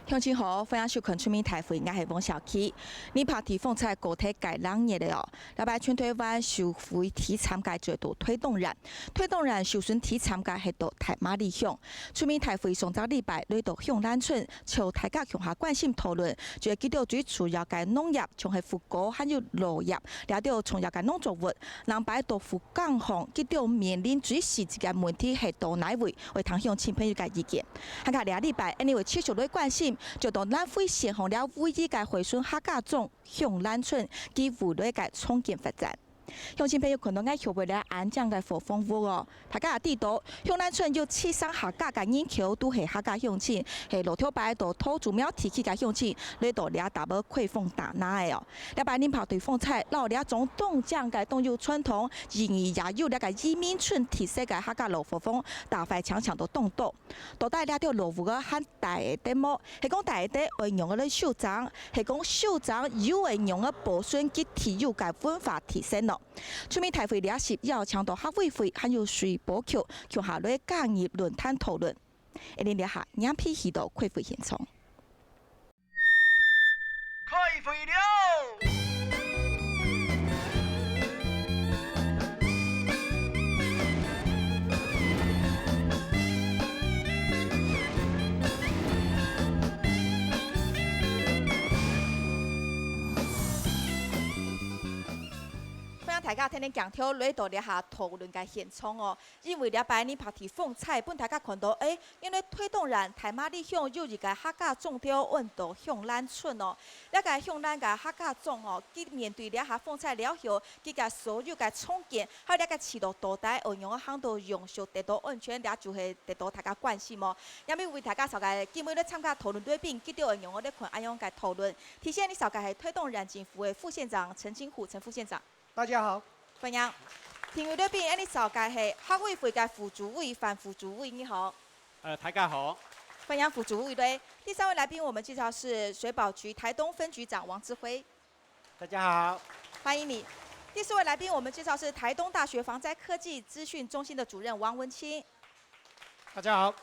乡亲好，欢迎收看出名台会，我是王小琪。你拍地风菜个体改冷热的哦，礼拜全台湾受惠体参加最多推动人受损体参加係到台马里乡。出名台会上周禮拜來到向南村，朝大家向下關心討論，就係見到最主要嘅農業，像係副果還有農業，了到從業嘅農作物，人擺到副港行，見到面臨最實際嘅問題係到哪位，為聽鄉親朋友嘅意見。下個禮拜，因為持續來關心。就到南非先行了唯一嘅回順客家種向南村及未來嘅重建發展。鄉親朋友看到我後背咧安將嘅火風屋哦，大家也知道向南村有7省客家嘅人口都係客家鄉親，係路條擺到土著苗地區嘅鄉親，嚟到倆大要開放大拿嘅哦。禮拜恁跑對風菜，老倆種東江嘅東有傳統，然而也有倆嘅移民村特色嘅客家老火風，大塊強強到東島。到底倆條老屋嘅很大嘅地麼？係講大啲會用嘅首長，係講首長有會用嘅保存及體育嘅文化提升咯。出面台會倆是要強到客委會，還有水保局，向下來建議論壇討論。一連倆下兩批去到開會現場。開會了！大家聽聽講條來到倆下討論嘅現場哦，因為倆擺你拍地風菜，本大家看到因為推動人台馬里鄉有一個客家種調運到向南村哦，倆個向南個客家種哦，佢面對倆下風菜了後，佢個所有嘅重建，還有倆個持到多代運用行到用熟得到安全，倆就係得到大家關心哦。因為為大家稍個今日咧參加討論對邊，佢哋運用我哋群安樣嘅討論，提醒你稍個係推動人政府嘅副縣長陳金虎陳副縣長。大家好，歡迎。聽到呢邊，你紹介係客委會嘅副主委范副主委，你好。大家好。歡迎副主委對。第三位來賓，我們介紹是水保局台東分局長王志輝。大家好。歡迎你。第四位來賓，我們介紹是台東大學防災科技資訊中心的主任王文清。大家好。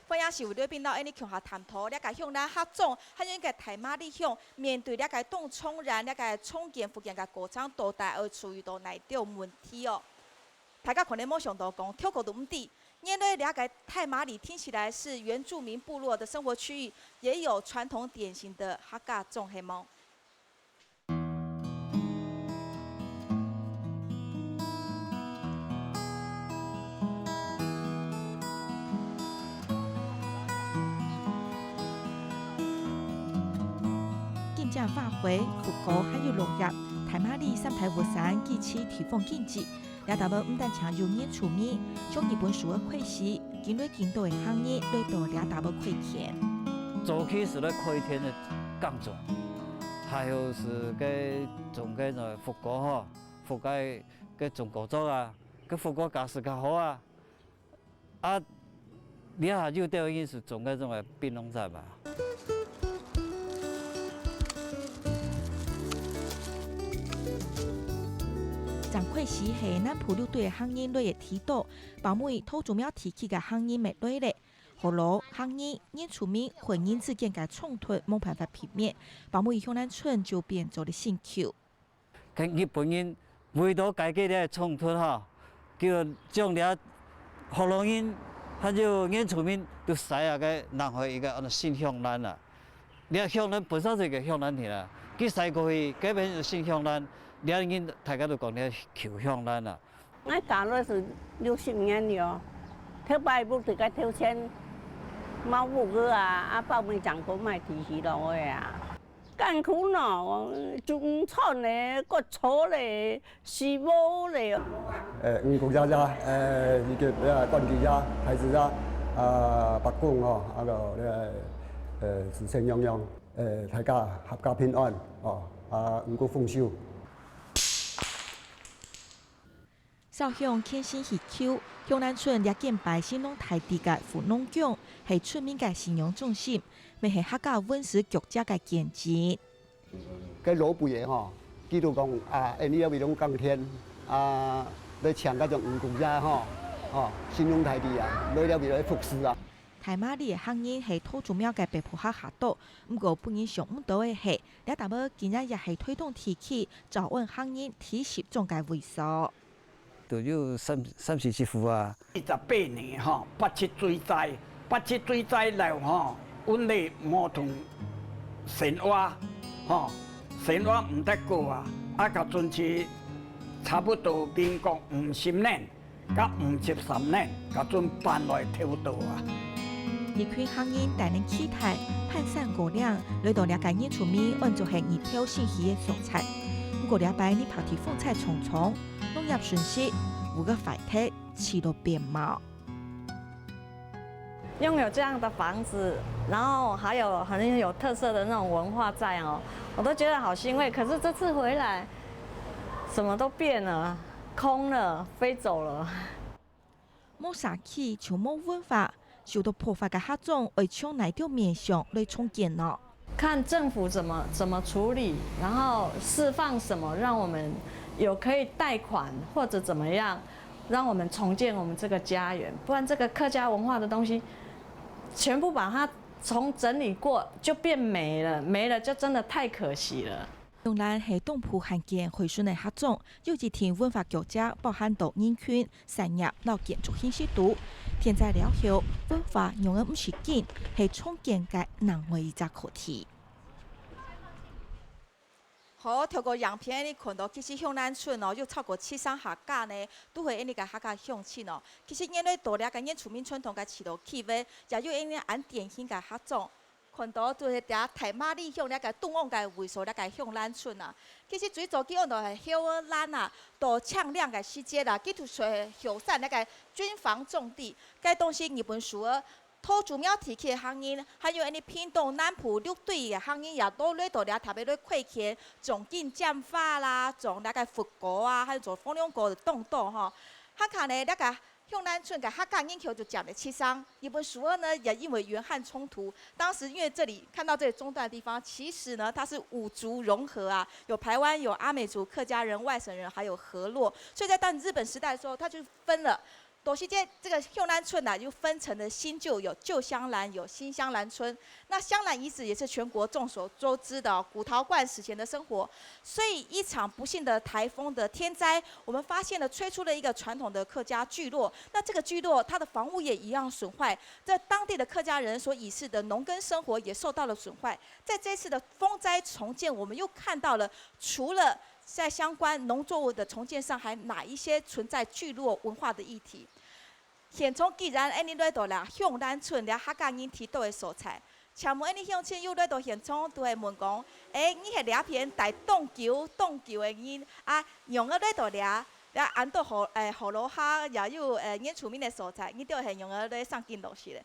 歡迎是為對邊到你向下談討，倆個向南客種，還有一個台馬里鄉面對倆個東衝然，倆個重建附近個過程多大而處於到哪條問題哦？大家可能冇想到講，跳過都唔低，因為倆個太馬里聽起來是原住民部落的生活區域，也有傳統典型的客家種係嗎？將發揮復古還有農業，台馬里三台活山記起提供經濟，倆大要唔但強有年出面，將日本數嘅開始，見到見到嘅行業來到倆大要虧田。早期是咧虧田的耕種，還有是個種個呢復古哈，復古個種果種啊，個復古價是較好啊，你下就掉因是種個種個檳榔仔吧。張貴時係咱埔里對行業類嘅提到，包括土著苗提起嘅行業咪類咧，後來行業因出面婚姻之間嘅衝突冇辦法避免，包括向南村就變做了新橋。跟日本人為咗解決呢衝突哈，叫將倆後來人還有原住民都使下個南回一個新向南啦，倆向南本身就係個向南田啦，佢使過去改變成新向南。兩人大家都講咧求向南啦。我搞了是60年了，跳擺步自己跳遷，冇五個啊，包尾長過賣地皮咯嘅啊。艱苦咯，種菜咧，割草咧，樹木咧。五谷家家，一個關地家、孩子家，白公哦，子孫樣樣，大家合家平安哦，五穀豐收。少向天星溪口，向南村倆建擺新農台地嘅富農宮，係村民嘅信仰中心，咪係客家文史國家嘅見證。cái lỗ bụi họ kỹ thuật còn anh ấy bị đông căng thiên để抢嗰種五谷gia họ xin用台地啊，攞了俾佢服侍啊。台马里的学人是土著庙嘅北埔客学岛，不过本人上唔到嘅是，了但要今日也是推动提起早问学人提习中嘅位数。都有37户啊。28年吼，87水灾，87水灾了吼，阮哋无同生活吼，生活唔得过啊，甲准是差不多民国50年甲53年，甲准搬来跳岛啊。呢群学人带领气态攀山过岭，来到了解演出面，按照系热挑信息嘅素材。不过了摆呢跑题风采重重，农业顺息，五个快体起了变貌。拥有这样的房子，然后还有很有特色的那种文化在哦，我都觉得好欣慰。可是这次回来，什么都变了，空了，飞走了。冇啥起，就冇文化，受到破坏嘅客种会从哪条面向来重建呢？看政府怎么处理，然后释放什么，让我们有可以贷款或者怎么样，让我们重建我们这个家园。不然这个客家文化的东西，全部把它重整理过，就变没了，没了就真的太可惜了。用咱系东埔罕见回顺的客种，有几天文化局家包含到人群、产业、老建筑信息度。现在了后，文化用的唔是建，系重建嘅难为一只课题。好，透过样片你看到，其实向南村哦，有超过700客家呢，都会因你个客家乡亲哦。其实因为大了个因出面传统个市路气味，也有因按典型个客种。看到就是伫台马里乡了个东岸个位数了个向南村啊。其实最早几按到系后咱啊，到呛亮个时节啦，基础水后山那个军防重地，该东西日本属儿。土著苗提起的学人，还有因屏东南埔六队的学人，也都来到了特别来开垦种进剑法啦，种那个佛果啊，还有种风凉果的动作吼。他看呢那个。向南村的客家人口就讲了7日本属二呢，也因为原汉冲突，当时因为这里看到这里中段的地方，其实呢它是5族融合啊，有排湾、有阿美族、客家人、外省人，还有河洛，所以在当日本时代的时候，它就分了。多西街这个向南村呢，就分成了新旧，有旧香兰，有新香兰村。那香兰遗址也是全国众所周知的古陶罐史前的生活。所以一场不幸的台风的天灾，我们发现了吹出了一个传统的客家聚落。那这个聚落，它的房屋也一样损坏，在当地的客家人所以事的农耕生活也受到了损坏。在这次的风灾重建，我们又看到了除了在相关农作物的重建上，还哪一些存在聚落文化的议题？现从既然安尼来到啦，向南村了客家人提到的所在，请问安尼乡亲又来到现场都会问讲，你系两片大洞桥的人啊，用个来到了按到河路下也有演出面的所在，你都系用个来上进落去的。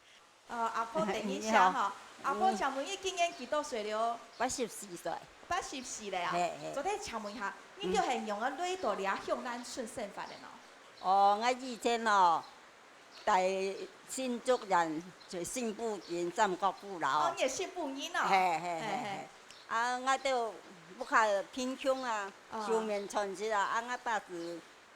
阿婆第一下哈，阿婆请问你今年几多岁了84岁。 84了啊！昨天请问一下，你就系用个来到了向南村生活的喏？哦，我以前哦，在新竹人在新埔县三角埔楼。哦，你也姓布音哦。嘿。啊，我就不靠贫穷啊，上面传是啊，我爸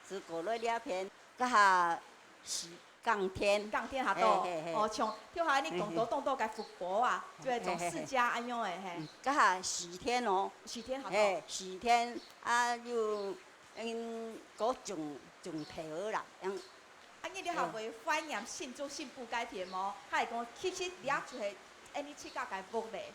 是过来两片，个下是钢铁下多。哦，像跳下你动作个福国啊，就种世家安样的嘿。个下4天哦。4天下多。嘿，4天啊，又个种头啦，啊，你了还袂怀念信主信不改变吗？他会讲其实了就系你去甲改福咧。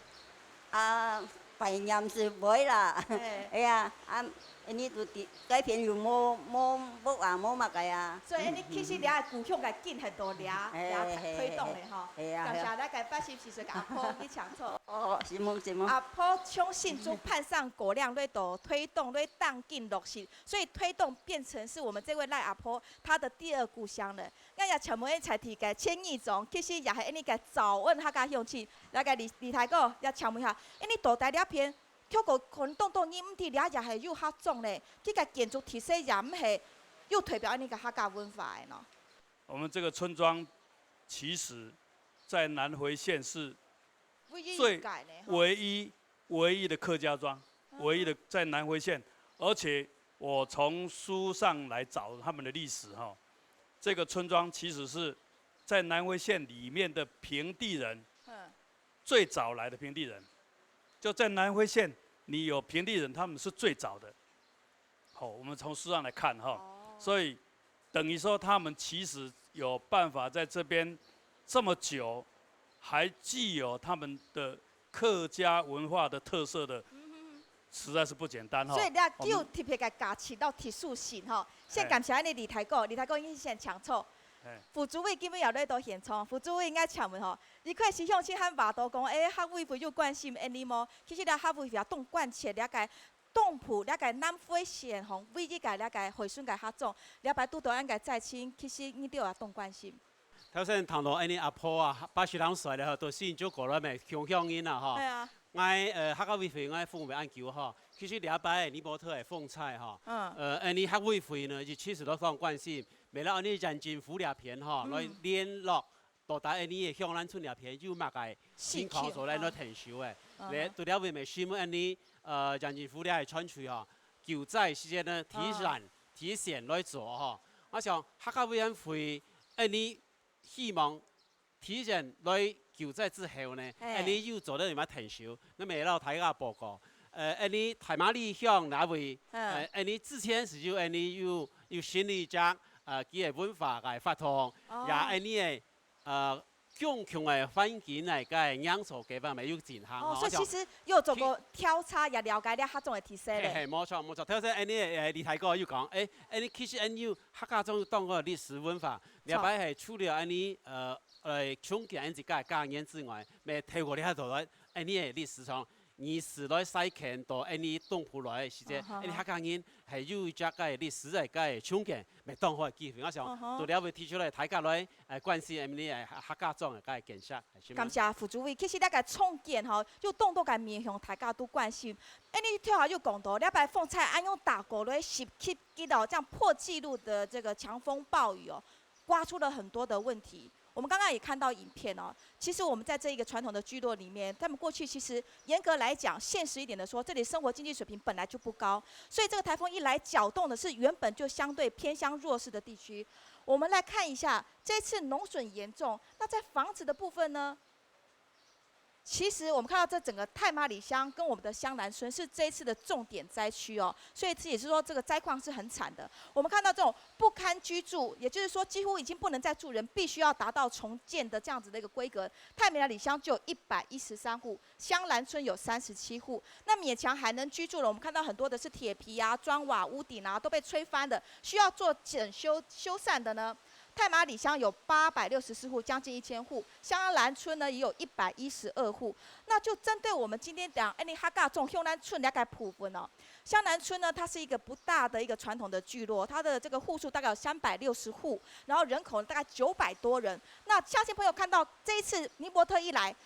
啊，怀念是袂啦，哎呀，啊，你都改变又冇乜个啊。所以你其实了故乡个建很多了推动的吼。感谢咱个84岁个阿婆去抢错。哦，是么。阿婆相信主盼上果量来到推动来当进落实，所以推动变成是我们这位赖阿婆她的第2故乡了。咱也请问才提个迁移种，其实也系你个早问客家乡亲，那个李太哥也请问一下，你大大了片，叫个可能动你唔伫了也系有客种咧，这个建筑体系也唔系又代表你个客家文化的喏。我们这个村庄其实，在南回县是最唯一的客家庄，唯一的在南回县，而且我从书上来找他们的历史哈，这个村庄其实是在南回县里面的平地人，嗯，最早来的平地人，就在南回县，你有平地人，他们是最早的。好，我们从书上来看哈，所以等于说他们其实有办法在这边这么久，还既有他们的客家文化的特色的，实在是不简单哈。所以你叫特别给加持到特殊性哈。先感谢安尼李台哥，李台哥已经先抢错。副主委基本也在都现场，副主委应该请问吼，你可以是向去喊话都讲，学委会有关心安尼么？其实咧学委会也动贯彻了解。东埔了解南回县吼，委去个了解回顺个合作，了解拄到咱个在清，其实你都要动关心。頭先談到安尼阿婆啊，80歲了，都先做過來咪強向因啦吼。係啊。我客家委會我服務研究吼，其實了解尼泊特嘅風采吼。安尼客委會呢，就其實都非常關心，未來安尼人政府兩片吼，來聯絡到達安尼嘅向咱村兩片，有乜個先考所來攞停手嘅。嚟到了尾咪希望安尼。人政府咧係傳出吼，救災時間呢提前來做吼。我想客家委員會安尼希望提前來救災之後呢，安尼又做得點樣停手？咁咪攞睇下報告。安尼台馬里鄉那位，安尼之前是就安尼有新一隻佢嘅文化嘅發通，也安尼嘅強嘅環境嚟嘅養素嘅方面有進行。所以其實有做過調查，也了解了客種嘅特色咧。係冇錯冇錯。頭先安尼李大哥要講，安尼其實安尼客家種當個歷史文化，了解係除了安尼重建安自家家園之外，咪透過呢度來安尼嘅歷史上。而是來細看到安尼東埔來嘅時節，安尼客家人係有一隻嘅歷史嘅嘅重建，咪當好嘅機會。我想到了會提出來大家來關心安尼嘅客家種嘅嘅建設。感謝副主委，其實咧個重建吼，就動到個面向大家都關心。你跳下就講到，了解風采安用打過來10級幾到這樣破紀錄的這個強風暴雨哦，刮出了很多的問題。我們剛剛也看到影片哦，其實我們在這一個傳統的聚落裡面，他們過去其實嚴格來講，現實一點的說，這裡生活經濟水平本來就不高，所以這個颱風一來，攪動的是原本就相對偏鄉弱勢的地區。我們來看一下，這次農損嚴重，那在房子的部分呢？其實我們看到這整個太麻里鄉跟我們的香蘭村是這一次的重點災區哦，所以這也是說這個災況是很慘的。我們看到這種不堪居住，也就是說幾乎已經不能再住人，必須要達到重建的這樣子的一個規格。太麻里鄉就有113戶，香蘭村有37戶，那勉強還能居住了。我們看到很多的是鐵皮啊、磚瓦、屋頂啊都被吹翻的，需要做整修繕的呢。太麻里鄉有864戶，將近1000戶；香蘭村呢也有112戶。那就針對我們今天講，你客家種香蘭村了解部分哦。香蘭村呢，它是一個不大的一個傳統的聚落，它的這個戶數大概有360戶，然後人口大概900多人。那相信朋友看到這一次尼泊特一來，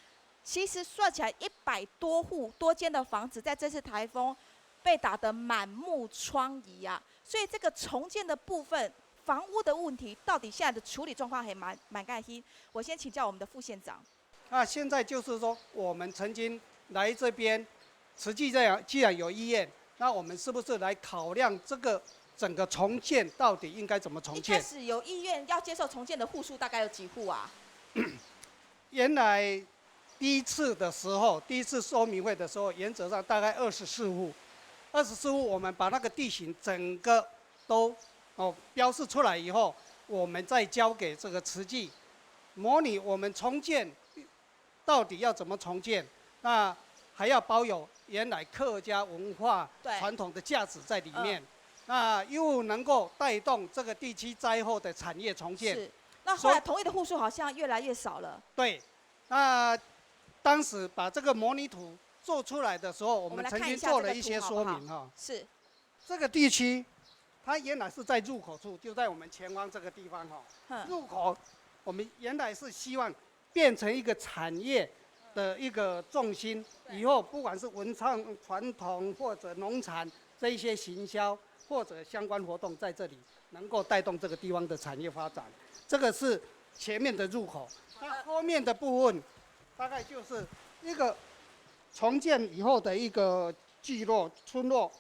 其實算起來100多戶多間的房子，在這次颱風被打得滿目瘡痍啊！所以這個重建的部分。房屋的問題到底現在的處理狀況還蠻開心。我先請教我們的副縣長。現在就是說，我們曾經來這邊，實際上既然有意願，那我們是不是來考量這個整個重建到底應該怎麼重建？一開始有意願要接受重建的戶數大概有幾戶啊？原來第一次的時候，第一次說明會的時候，原則上大概24戶。24戶，我們把那個地形整個都標示出來以後，我們再交給這個慈濟模擬我們重建，到底要怎麼重建？那還要保有原來客家文化傳統的價值在裡面，那又能夠帶動這個地區災後的產業重建。是。那後來同意的戶數好像越來越少了。對。那當時把這個模擬圖做出來的時候，我們曾經做了一些說明哈。是。這個地區。它原來是在入口處，就在我們前方這個地方哈。入口，我們原來是希望變成一個產業的一個重心。以後不管是文創傳統或者農產這一些行銷或者相關活動，在這裡能夠帶動這個地方的產業發展。這個是前面的入口。那後面的部分，大概就是一個重建以後的一個聚落村落。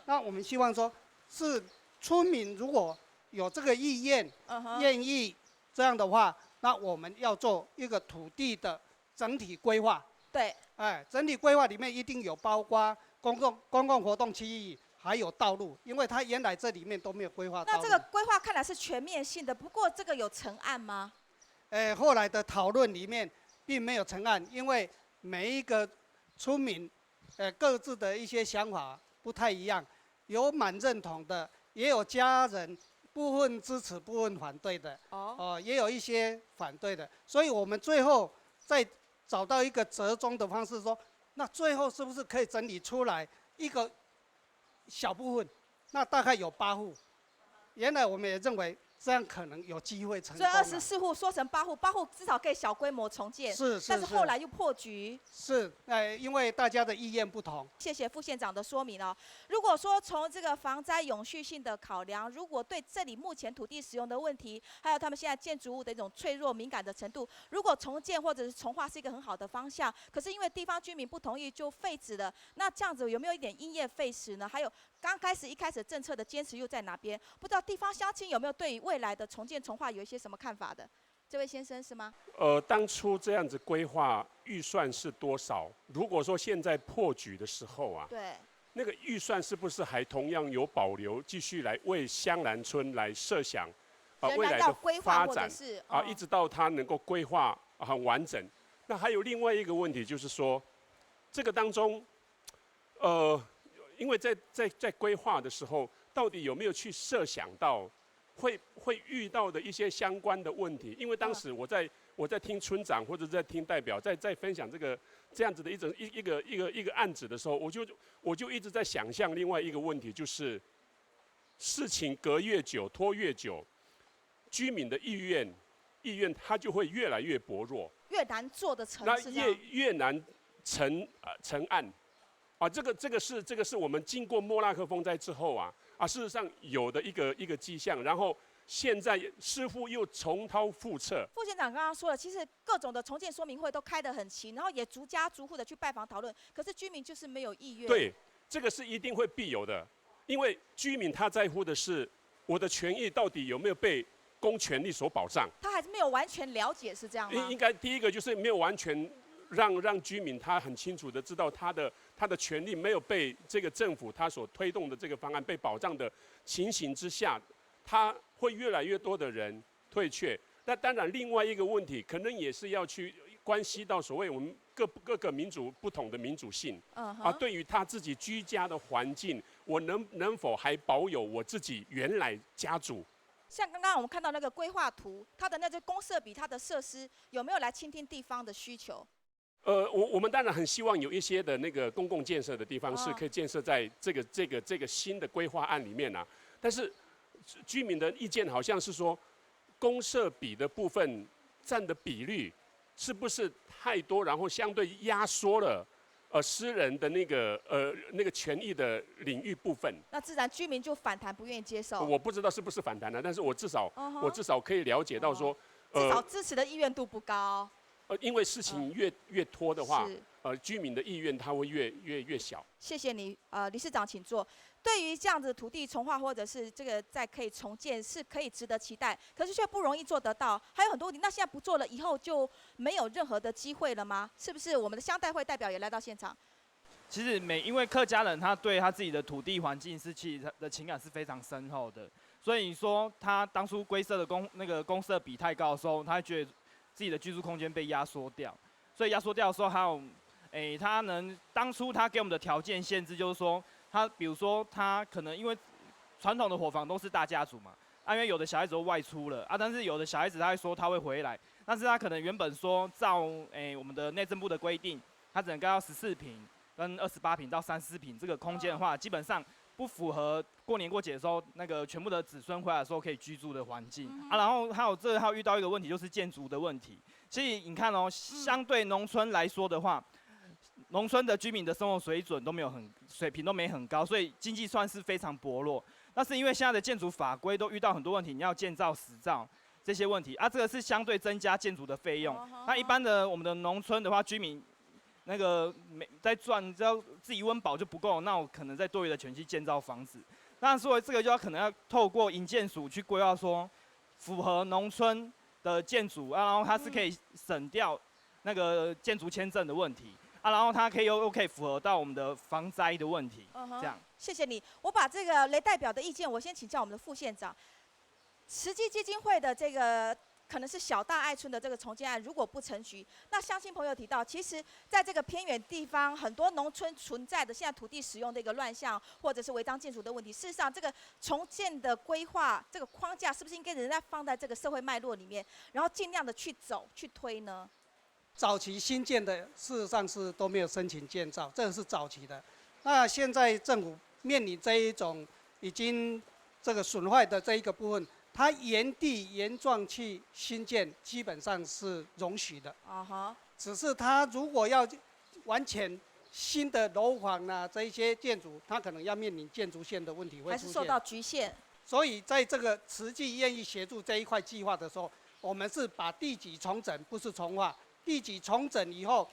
那我們希望說是。村民如果有這個意願，願意這樣的話，那我们要做一个土地的整体规划。对。整体规划里面一定有包括公共活动区域，还有道路，因为它原来这里面都没有规划道路。那这个规划看来是全面性的，不过这个有成案吗？后来的讨论里面并没有成案，因为每一个村民，各自的一些想法不太一样，有蛮认同的，也有家人部分支持、部分反对的。也有一些反对的，所以我们最后再找到一个折中的方式说，那最后是不是可以整理出来一个小部分？那大概有8户。原来我们也认为这样可能有机会成功。所以24户缩成8户，8户至少可以小规模重建。但是后来又破局。是，因为大家的意愿不同。谢谢副县长的说明哦。如果说从这个防灾永续性的考量，如果对这里目前土地使用的问题，还有他们现在建筑物的一种脆弱敏感的程度，如果重建或者是重划是一个很好的方向，可是因为地方居民不同意就废止了，那这样子有没有一点因噎废食呢？还有一开始政策的坚持又在哪边？不知道地方乡亲有没有对于未来的重建重划有一些什么看法的？这位先生是吗？当初这样子规划预算是多少？如果说现在破局的时候啊，对，那个预算是不是还同样有保留，继续来为香兰村来设想未来的发展一直到它能够规划很完整。那还有另外一个问题就是说，这个当中，因为在规划的时候，到底有没有去设想到会遇到的一些相关的问题？因为当时我在听村长或者在听代表在分享这样子的一个案子的时候，我就一直在想象另外一个问题，就是事情隔越久拖越久，居民的意愿它就会越来越薄弱，越难做的成，那越难成案。这个是我们经过莫拉克风灾之后事实上有的一个迹象，然后现在似乎又重蹈覆辙。副县长刚刚说了，其实各种的重建说明会都开得很齐，然后也逐家逐户的去拜访讨论，可是居民就是没有意愿。对，这个是一定会必有的，因为居民他在乎的是我的权益到底有没有被公权力所保障。他还是没有完全了解，是这样吗？应该第一个就是没有完全让居民他很清楚的知道他的权利没有被这个政府他所推动的这个方案被保障的情形之下，他会越来越多的人退却。那当然，另外一个问题可能也是要去关系到所谓我们各个民族不同的民主性对于他自己居家的环境，我能否还保有我自己原来家族？像刚刚我们看到那个规划图，它的那些公设比它的设施有没有来倾听地方的需求？我们当然很希望有一些的那个公共建设的地方是可以建设在这个新的规划案里面但是居民的意见好像是说，公设比的部分占的比率是不是太多，然后相对压缩了私人的那个权益的领域部分。那自然居民就反弹，不愿意接受。我不知道是不是反弹但是我至少可以了解到说，至少支持的意愿度不高。因为事情越拖的话，居民的意愿它会越小。谢谢你，理事长请坐。对于这样子土地重划或者是这个再可以重建，是可以值得期待，可是却不容易做得到，还有很多问题。那现在不做了，以后就没有任何的机会了吗？是不是我们的乡代会代表也来到现场？其实因为客家人他对他自己的土地环境其实的情感是非常深厚的，所以你说他当初规设的公设比太高的时候，他会觉得自己的居住空间被压缩掉，所以压缩掉的时候，还有，当初他给我们的条件限制就是说，比如说他可能因为传统的伙房都是大家族嘛，因为有的小孩子都外出了但是有的小孩子他会说他会回来，但是他可能原本说照我们的内政部的规定，他只能盖到14坪跟28坪到30坪这个空间的话，基本上不符合过年过节的时候那个全部的子孙回来的时候可以居住的环境然后还有遇到一个问题就是建筑的问题。所以你看相对农村来说的话，农村的居民的生活水平都没很高，所以经济算是非常薄弱。那是因为现在的建筑法规都遇到很多问题，你要建造实造这些问题这个是相对增加建筑的费用。那一般的我们的农村的话，居民那个在赚，只要自己温饱就不够，那我可能在多余的钱去建造房子。那所以这个可能要透过营建署去规划说，符合农村的建筑啊，然后它是可以省掉那个建筑签证的问题啊，然后它又可以符合到我们的防灾的问题，这样。谢谢你，我把这个雷代表的意见，我先请教我们的副县长。慈济基金会的这个可能是小大爱村的这个重建案，如果不成局，那乡亲朋友提到，其实在这个偏远地方，很多农村存在的现在土地使用的一个乱象，或者是违章建筑的问题。事实上，这个重建的规划这个框架，是不是应该人家放在这个社会脉络里面，然后尽量的去走去推呢？早期新建的，事实上是都没有申请建造，这个是早期的。那现在政府面临这一种已经这个损坏的这一个部分。它原地原状去新建，基本上是容许的。只是它如果要完全新的楼房啊，这一些建筑，它可能要面临建筑线的问题会出现。还是受到局限。所以在这个慈济愿意协助这一块计划的时候，我们是把地基重整，不是重划。地基重整以后，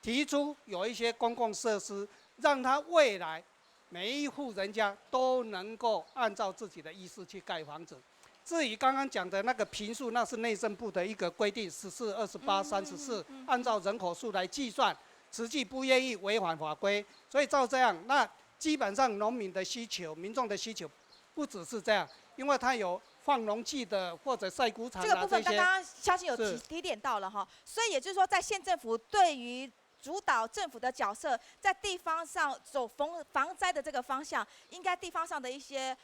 提出有一些公共设施，让它未来每一户人家都能够按照自己的意思去盖房子。至于刚刚讲的那个坪数，那是内政部的一个规定，14、28、34，按照人口数来计算。慈济不愿意违反法规，所以照这样，那基本上农民的需求、民众的需求，不只是这样，因为它有放农具的或者晒谷场这个部分刚刚相信有提点到了哈，所以也就是说，在县政府对于主导政府的角色，在地方上走防灾的这个方向，应该地方上的一些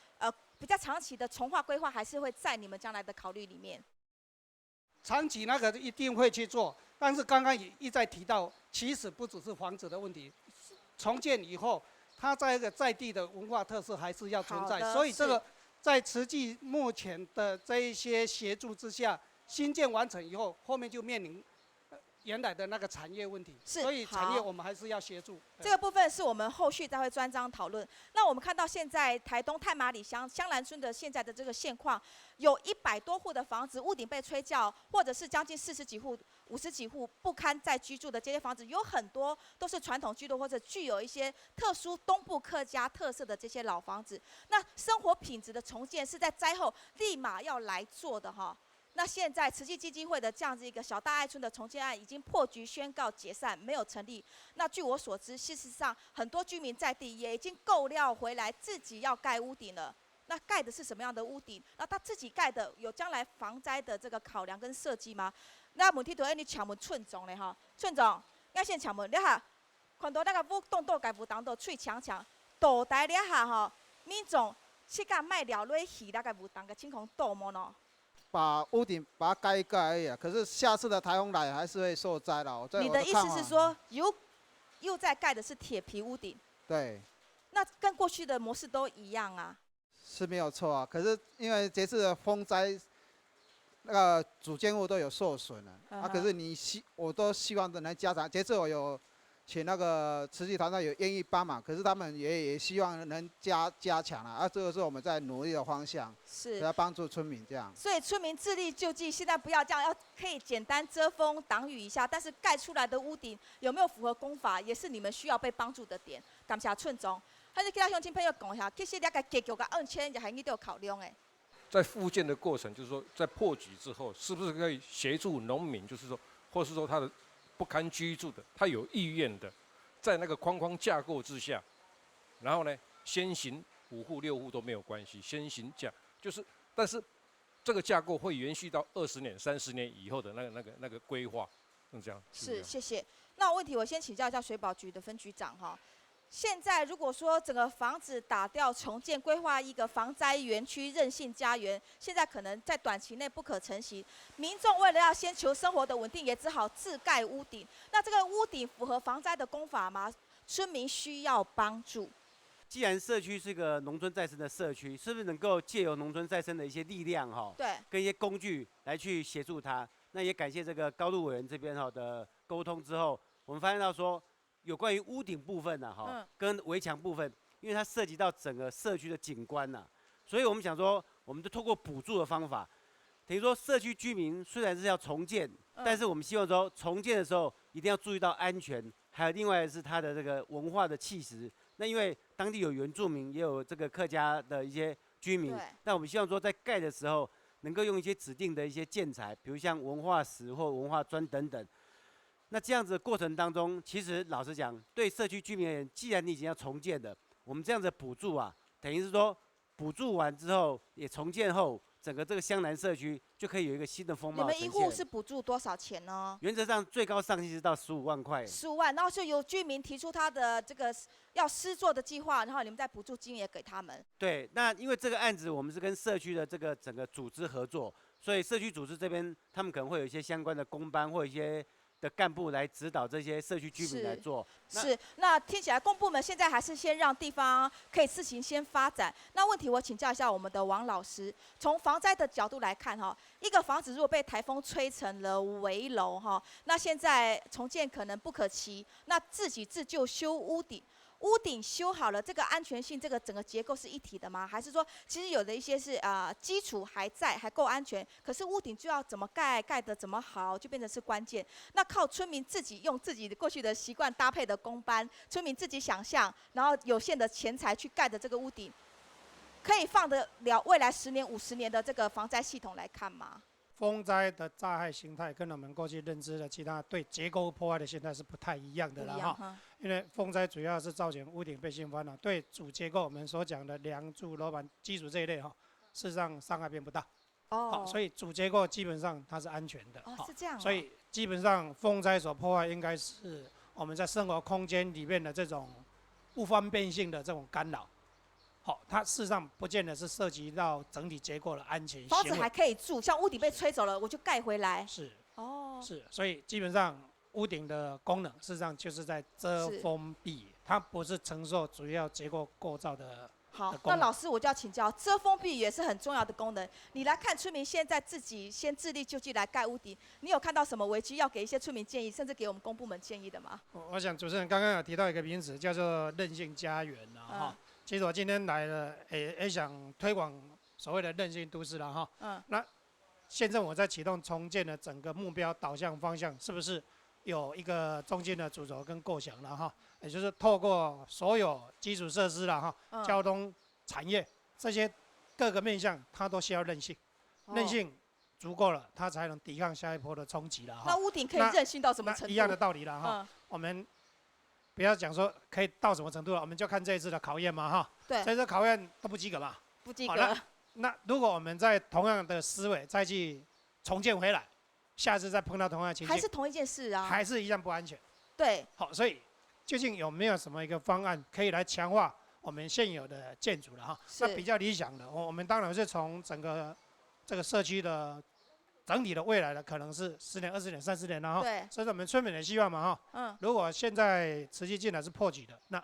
比较长期的重划规划，还是会在你们将来的考虑里面。长期那个一定会去做，但是刚刚也一再提到，其实不只是房子的问题，重建以后，它在一个在地的文化特色还是要存在，所以这个在慈济目前的这一些协助之下，新建完成以后，后面就面临原来的那个产业问题，所以产业我们还是要协助。这个部分是我们后续再会专章讨论。那我们看到现在台东太麻里乡香兰村的现在的这个现况，有100多户的房子屋顶被吹掉，或者是将近40几户、50几户不堪再居住的这些房子，有很多都是传统居住或者具有一些特殊东部客家特色的这些老房子。那生活品质的重建是在灾后立马要来做的哈。那现在慈济基金会的这样子一个小大爱村的重建案已经破局宣告解散，没有成立。那据我所知，事实上很多居民在地也已经购料回来，自己要盖屋顶了。那盖的是什么样的屋顶？那他自己盖的有将来防灾的这个考量跟设计吗？那问题就要你请问村长嘞哈，村长，我先请问你哈，看到那个屋栋盖不当到脆强强，倒台了下哈，民众去甲卖了落去那个不当个情况多么呢？把屋顶把它盖一盖而已啊，可是下次的台风来还是会受灾的。你的意思是说，又在盖的是铁皮屋顶？对。那跟过去的模式都一样啊？是没有错啊，可是因为这次的风灾，那个主建物都有受损了啊。可是我都希望能加强。这次我有请那个慈济团队有愿意帮忙，可是他们也希望能加强啊。这个是我们在努力的方向，是要帮助村民这样。所以村民自力救济，现在不要这样，可以简单遮风挡雨一下，但是盖出来的屋顶有没有符合工法，也是你们需要被帮助的点。感谢村长，还是其他乡亲朋友讲一下，其实那个结局个案件也还你都有考量诶。在复建的过程，就是说在破局之后，是不是可以协助农民，就是说，或是说他的不堪居住的，他有意愿的，在那个框架构之下，然后呢，先行5户6户都没有关系，先行架就是，但是这个架构会延续到20年、30年以后的那个规划，这样。是，谢谢。那问题我先请教一下水保局的分局长哈。现在如果说整个房子打掉重建，规划一个防灾园区韧性家园，现在可能在短期内不可成型。民众为了要先求生活的稳定，也只好自盖屋顶。那这个屋顶符合防灾的工法吗？村民需要帮助。既然社区是个农村再生的社区，是不是能够借由农村再生的一些力量哈，对，跟一些工具来去协助它？那也感谢这个高度委员这边的沟通之后，我们发现到说，有关于屋顶部分跟围墙部分，因为它涉及到整个社区的景观所以我们想说，我们就透过补助的方法，等于说社区居民虽然是要重建，但是我们希望说重建的时候一定要注意到安全，还有另外是它的这个文化的气质。那因为当地有原住民，也有这个客家的一些居民，那我们希望说在盖的时候，能够用一些指定的一些建材，比如像文化石或文化砖等等。那这样子的过程当中，其实老实讲，对社区居民而言，既然你已经要重建的，我们这样子的补助啊，等于是说补助完之后，也重建后，整个这个湘南社区就可以有一个新的风貌呈现。你们一户是补助多少钱呢？原则上最高上限是到15万块。15万，然后是由居民提出他的这个要施作的计划，然后你们再补助金也给他们。对，那因为这个案子我们是跟社区的这个整个组织合作，所以社区组织这边他们可能会有一些相关的工班或一些的干部来指导这些社区居民来做。是，那听起来公部门现在还是先让地方可以自行先发展。那问题我请教一下我们的王老师，从防灾的角度来看哈，一个房子如果被台风吹成了危楼哈，那现在重建可能不可期，那自己自救修屋顶。屋顶修好了，这个安全性，这个整个结构是一体的吗？还是说，其实有的一些是基础还在，还够安全，可是屋顶就要怎么盖，盖得怎么好，就变成是关键。那靠村民自己用自己过去的习惯搭配的工班，村民自己想象，然后有限的钱财去盖的这个屋顶，可以放得了未来10年、50年的这个防灾系统来看吗？风灾的灾害形态跟我们过去认知的其他对结构破坏的形态是不太一样的了哈。因为风灾主要是造成屋顶被掀翻了，对主结构我们所讲的梁柱、楼板、基础这一类哈，事实上伤害并不大。好，所以主结构基本上它是安全的。哦，是这样。所以基本上风灾所破坏应该是我们在生活空间里面的这种不方便性的这种干扰。好，它事实上不见得是涉及到整体结构的安全性。房子还可以住，像屋顶被吹走了，我就盖回来。是。哦。是，所以基本上屋顶的功能事实上就是在遮风避雨，它不是承受主要结构构造的。好，那老师我就要请教，遮风避雨也是很重要的功能。你来看村民现在自己先自力救济来盖屋顶，你有看到什么危机要给一些村民建议，甚至给我们公部门建议的吗？我想主持人刚刚有提到一个名词，叫做韧性家园啊哈。其实我今天来了，也想推广所谓的韧性都市了哈。那县政府在启动重建的整个目标导向方向，是不是有一个中间的主轴跟构想了哈？也就是透过所有基础设施了哈，交通、产业这些各个面向，它都需要韧性，韧性足够了，它才能抵抗下一波的冲击了哈。那屋顶可以韧性到什么程度？一样的道理了哈。我们不要讲说可以到什么程度了，我们就看这一次的考验嘛哈。对。这次考验都不及格嘛。不及格。那如果我们在同样的思维再去重建回来，下次再碰到同样的情境，还是同一件事啊，还是一样不安全。对。好，所以究竟有没有什么一个方案可以来强化我们现有的建筑了哈？那比较理想的，我们当然是从整个这个社区的整体的未来的可能是10年、20年、30年了哈。对。所以我们村民的希望嘛哈。如果现在实际进来是破局的，那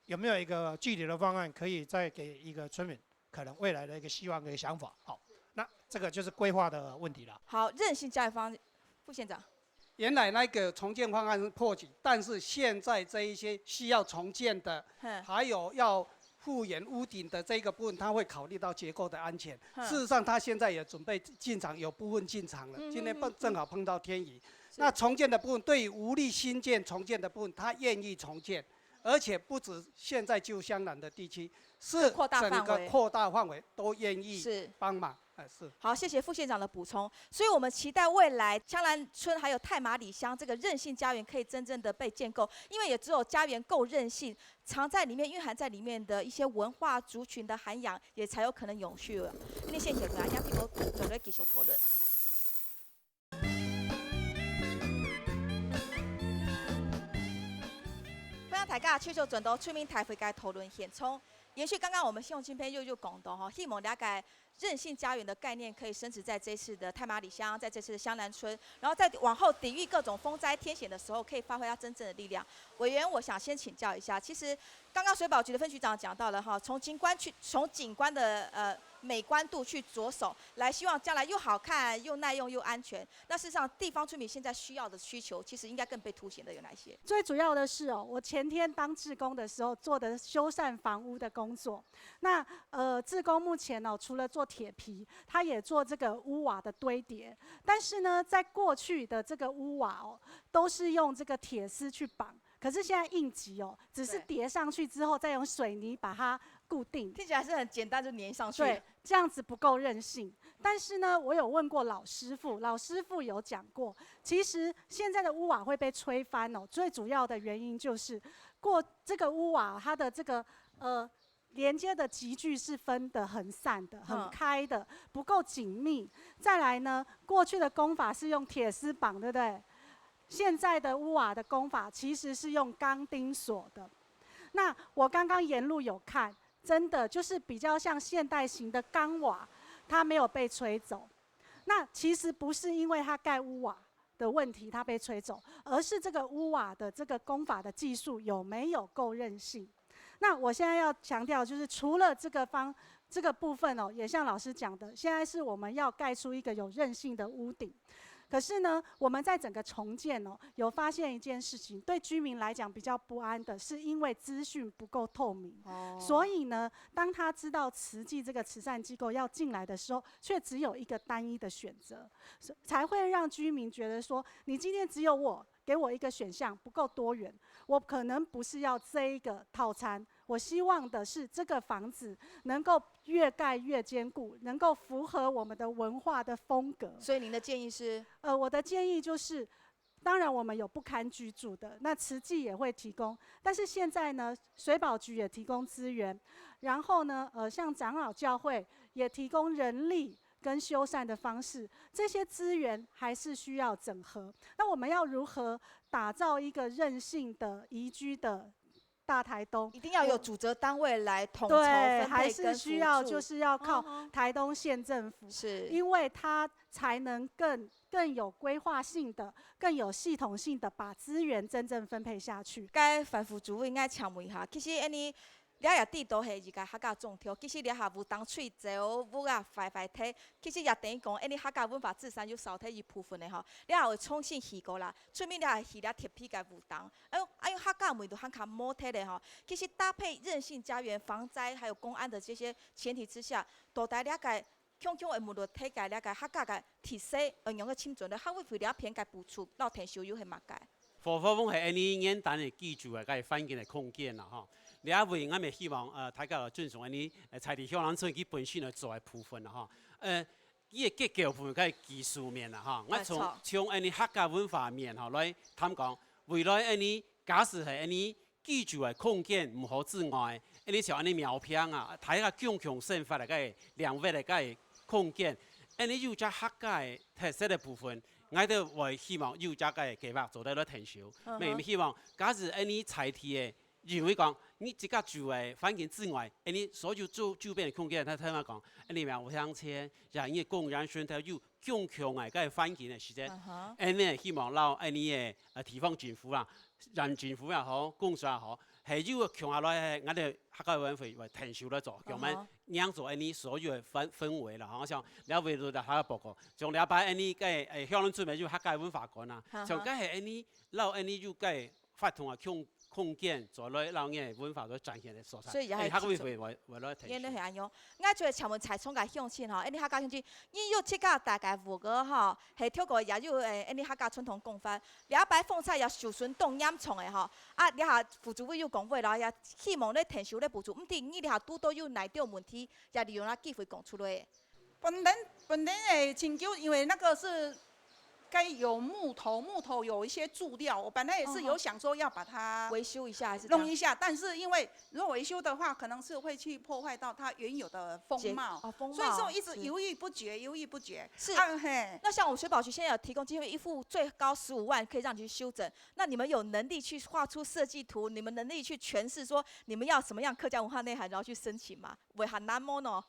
有没有一个具体的方案可以再给一个村民可能未来的一个希望、一个想法？好，那这个就是规划的问题了。好，韧性家园方副县长。原来那个重建方案是破局，但是现在这一些需要重建的，还有要复原屋顶的这个部分，他会考虑到结构的安全。事实上，他现在也准备进场，有部分进场了。今天正好碰到天雨。那重建的部分，对于无力新建重建的部分，他愿意重建，而且不止现在旧香兰的地区，是整个扩大范围都愿意帮忙。是。好，谢谢副县长的补充。所以我们期待未来香兰村还有太麻里乡这个韧性家园可以真正的被建构，因为也只有家园够韧性，藏在里面、蕴含在里面的一些文化族群的涵养，也才有可能永续了。今天谢谢大家，要我准备继续讨论。欢迎大家继续转到村民台会嘅讨论现场。延续刚刚我们信用金篇又讲到希望了解韧性家园的概念可以升值在这次的太麻里乡，在这次的香兰村，然后在往后抵御各种风灾天险的时候，可以发挥它真正的力量。委员，我想先请教一下，其实刚刚水保局的分局长讲到了哈，从景观的美观度去着手，来希望将来又好看、又耐用、又安全。那事实上，地方村民现在需要的需求，其实应该更被凸显的有哪些？最主要的是我前天当志工的时候做的修缮房屋的工作。那志工目前除了做铁皮，他也做这个屋瓦的堆叠。但是呢，在过去的这个屋瓦都是用这个铁丝去绑。可是现在应急哦，只是叠上去之后再用水泥把它固定，听起来是很简单，就粘上去。对，这样子不够韧性。但是呢，我有问过老师傅，老师傅有讲过，其实现在的屋瓦会被吹翻哦，最主要的原因就是这个屋瓦它的这个连接的集距是分得很散的、很开的，不够紧密。再来呢，过去的工法是用铁丝绑，对不对？现在的屋瓦的工法其实是用钢钉锁的。那我刚刚沿路有看，真的就是比较像现代型的钢瓦，它没有被吹走。那其实不是因为它盖屋瓦的问题它被吹走，而是这个屋瓦的这个工法的技术有没有够韧性。那我现在要强调，就是除了这个部分哦，也像老师讲的，现在是我们要盖出一个有韧性的屋顶。可是呢，我们在整个重建哦，有发现一件事情，对居民来讲比较不安的，是因为资讯不够透明。所以呢，当他知道慈济这个慈善机构要进来的时候，却只有一个单一的选择，才会让居民觉得说，你今天只有我。给我一个选项不够多元，我可能不是要这一个套餐，我希望的是这个房子能够越盖越坚固，能够符合我们的文化的风格。所以您的建议是？我的建议就是，当然我们有不堪居住的，那慈济也会提供，但是现在呢，水保局也提供资源，然后呢，像长老教会也提供人力。跟修缮的方式，这些资源还是需要整合。那我们要如何打造一个韧性的宜居的大台东？一定要有主责单位来统筹分配，还是需要就是要靠台东县政府，是因为它才能更有规划性的、更有系统性的把资源真正分配下去。该反腐主委应该请问一下，其实你。了也地都系而家客家种跳，其实了下有当喙走舞啊快体，其实也等于讲，你客家文化自身有少体一部分的吼，了也会重新戏过啦，出面了戏了贴皮个舞当，用客家味道很较模体的吼，其实搭配韧性家园、防灾还有公安的这些前提之下，大家了解。强的目录体解了解客家个特色，用个清纯的客为了偏个补助，到填收有系嘛解。佛风系安尼简单的记住个个环境的空间啦吼。你阿位，我咪希望大家尊重安尼在地乡人村佢本身来做嘅部分啦吼。伊嘅结构部分係技術面啦吼。我從安尼客家文化面吼來談講，未來安尼假使係安尼居住嘅空間唔好之外，安尼像安尼苗片啊，睇下強強生發嚟個兩位嚟個空間，安尼有只客家嘅特色嘅部分。我哋會希望有只個計劃做得到成熟。咪希望假使安尼採地嘅。認為講，你自家住嘅環境之外，你所有周邊嘅空間，他聽我講，你咪互相車，讓伊公然宣傳有強強嘅個環境嘅時節，你希望讓你嘅地方政府啊，人政府也好，公所也好，係要強下來，我哋客家委員會提出來做，咁樣讓做你所有嘅氛圍啦，好像你為到就下個報告，從禮拜你嘅鄉鄰村咪要客家文化館啦，從嗰係你撈你要嘅發通啊強。空間在內，讓嘅文化都展現嘅所在。所以也係客會為來提。因為係安樣，我做請問財廠嘅鄉親吼，你客家鄉親，你有這個大概5個吼，係透過也有你客家傳統講法，你一擺風菜也受損凍淹蟲嘅吼，你下副主委有講話啦，也希望你提升你補助，唔定你下拄到有哪條問題，也利用那機會講出來。本人誒請求，因為那個是。該有木頭有一些贮料，我本來也是有想說要把它維修一下，還是弄一下，但是因為如果維修的話，可能是會去破壞到它原有的風貌，所以說一直猶豫不決。是，那像我們水保局現在有提供機會，一戶最高15萬可以讓你去修整，那你們有能力去畫出設計圖，你們能力去詮釋說你們要什麼樣客家文化內涵，然後去申請嗎？會很難麼呢？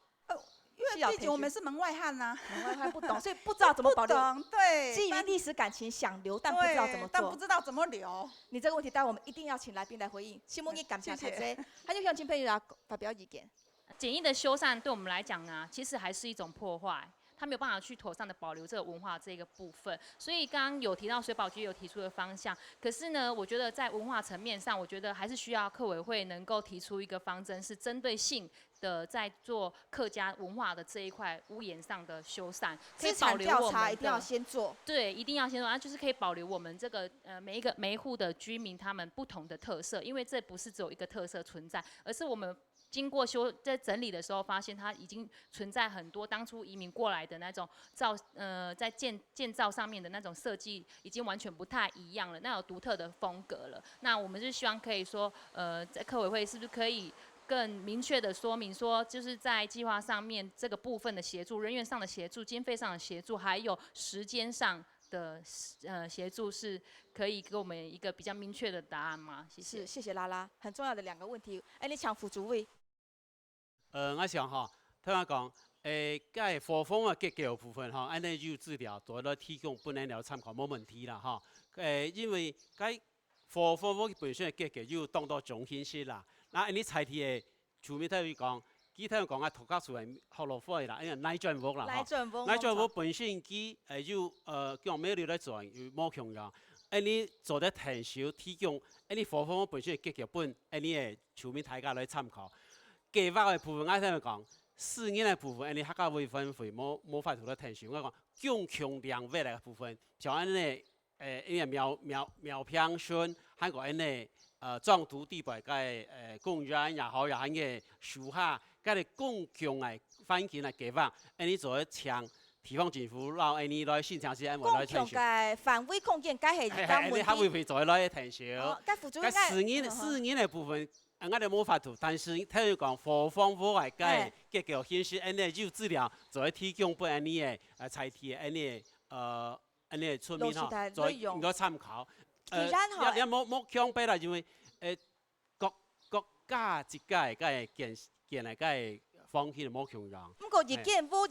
因為畢竟我們是門外漢呐，門外漢不懂，所以不知道怎麼保留。對，基於歷史感情想留，但不知道怎麼做。但不知道怎麼留。你這個問題，待會我們一定要請來賓來回應。希望你感謝太多，還有向親朋友來發表意見。簡易的修繕對我們來講啊，其實還是一種破壞。他没有办法去妥善的保留这个文化这个部分。所以刚刚有提到水保局有提出的方向，可是呢，我觉得在文化层面上，我觉得还是需要客委会能够提出一个方针，是针对性的在做客家文化的这一块屋檐上的修缮，可以保留我们的。一定要先做。对，一定要先做，就是可以保留我们这个每一户的居民他们不同的特色，因为这不是只有一个特色存在，而是我们经过在整理的时候，发现它已经存在很多当初移民过来的那种在建造上面的那种设计，已经完全不太一样了，那有独特的风格了。那我们就希望可以说，在客委会是不是可以更明确的说明说，就是在计划上面这个部分的协助、人员上的协助、经费上的协助，还有时间上的协助，是可以给我们一个比较明确的答案吗？谢谢。谢谢拉拉，很重要的2个问题。你抢副主委。我想听我讲，该火风的结构部分安尼就治疗，做了提供本人了参考，冇问题啦因为该火风本身的结构就当到中心式啦。那你采题的厝面睇讲，佢睇講土家厝係學落火啦，因為奶磚屋啦，奶磚屋本身佢叫咩料嚟做，冇強嘅。你做得挺少，提供你火風本身嘅結構本，你嘅厝面大家來參考。計劃嘅部分，我聽佢講，4年嘅部分，你客家會分會冇法做得挺少。我講強強兩位嘅部分，像你苗平村，還有你。藏土地帶嘅公園也好，也係嘅樹下，佢哋共強嘅環境嚟計劃，你做一場地方政府讓你來現場時，我來提醒。共強嘅範圍擴建，梗係而家問題。你會唔會再來提醒？該副主任4年嘅部分，我哋冇法度，但是聽佢講火方火係嘅結構顯示，你就資料做提供俾你嘅採題，你嘅村民嚇，再應該參考。也冇強迫啦，因為國家自己嘅建嚟嘅方向冇強讓。不過日建屋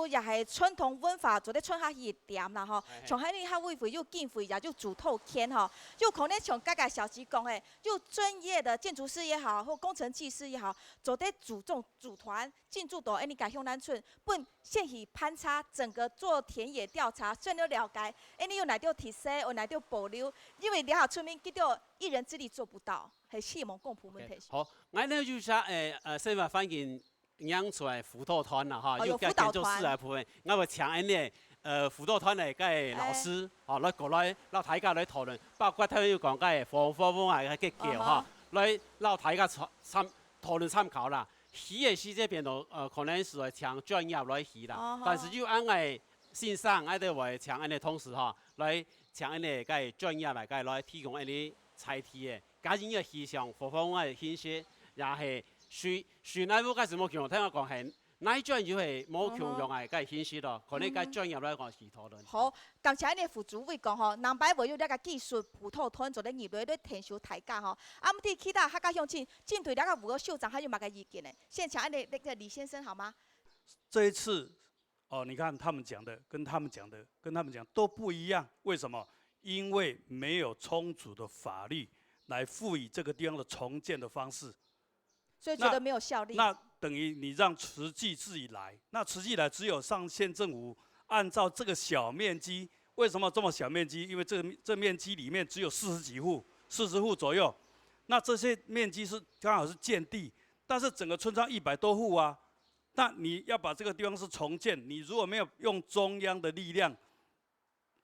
也係傳統文化做得傳下熱點啦吼，從喺你客委會又經費也就主透天吼，就可能從各個小區講誒，就專業的建築師也好，或工程技師也好，做得組團進駐到你家鄉南村，本先去盤查整個做田野調查，先了了解，你有哪條提升，有哪條保留，因為了下村民佢哋一人之力做不到，係希望共普問題。好，我呢就係生活環境。養出來輔導團啦，有建築師嘅部分，我會請啲輔導團嘅嘅老師，來過來，讓大家來討論，包括佢要講嘅防火嘅結構，來讓大家討論參考啦。起嘅時這邊度可能是請專業來起啦，但是就按個線上，我哋會請啲同事來請啲嘅專業來提供啲採題嘅，加上嘅氣象、火風嘅顯示，也係。樹奶屋嘅是冇強，聽我講係奶磚就係冇強用嘅，梗係顯示咯。可能梗專業來講是討論。好，剛才你副主委講吼，南擺無有那個技術葡萄團做咧業內咧填修大家吼，啊，唔啲其他客家鄉親針對那個5個秀長還有乜個意見呢？現場那個李先生好嗎？這一次你看他們講的跟他們講都不一樣，為什麼？因為沒有充足的法律來賦予這個地方的重建的方式。所以覺得沒有效力。那等於你讓慈濟自己來，那慈濟來只有上縣政府按照這個小面積，為什麼這麼小面積？因為這面積裡面只有40幾戶，40戶左右。那這些面積是剛好是建地，但是整個村莊100多戶啊。那你要把這個地方是重建，你如果沒有用中央的力量，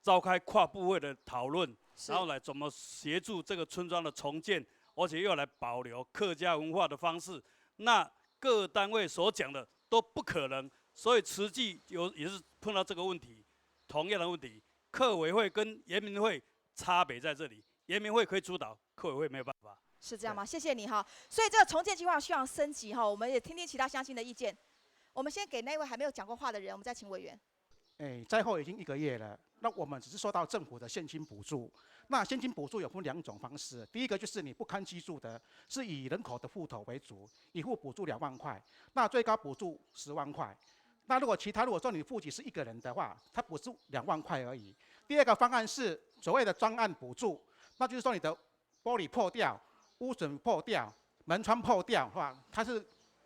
召開跨部會的討論，然後來怎麼協助這個村莊的重建？而且又來保留客家文化的方式，那各單位所講的都不可能，所以慈濟也是碰到這個問題，同樣的問題，客委會跟原民會差別在這裡，原民會可以主導，客委會沒有辦法。是這樣嗎？謝謝你哈。所以這個重建計劃需要升級哈，我們也聽聽其他鄉親的意見。我們先給那位還沒有講過話的人，我們再請委員。災後已經1個月了，那我們只是收到政府的現金補助。那現金補助有分2種方式，第一個就是你不堪居住的，是以人口的戶頭為主，一戶補助2萬塊，那最高補助10萬塊。那如果說你戶籍是1個人的話，它補助2萬塊而已。第二個方案是所謂的專案補助，那就是說你的玻璃破掉、屋頂破掉、門窗破掉的話，它是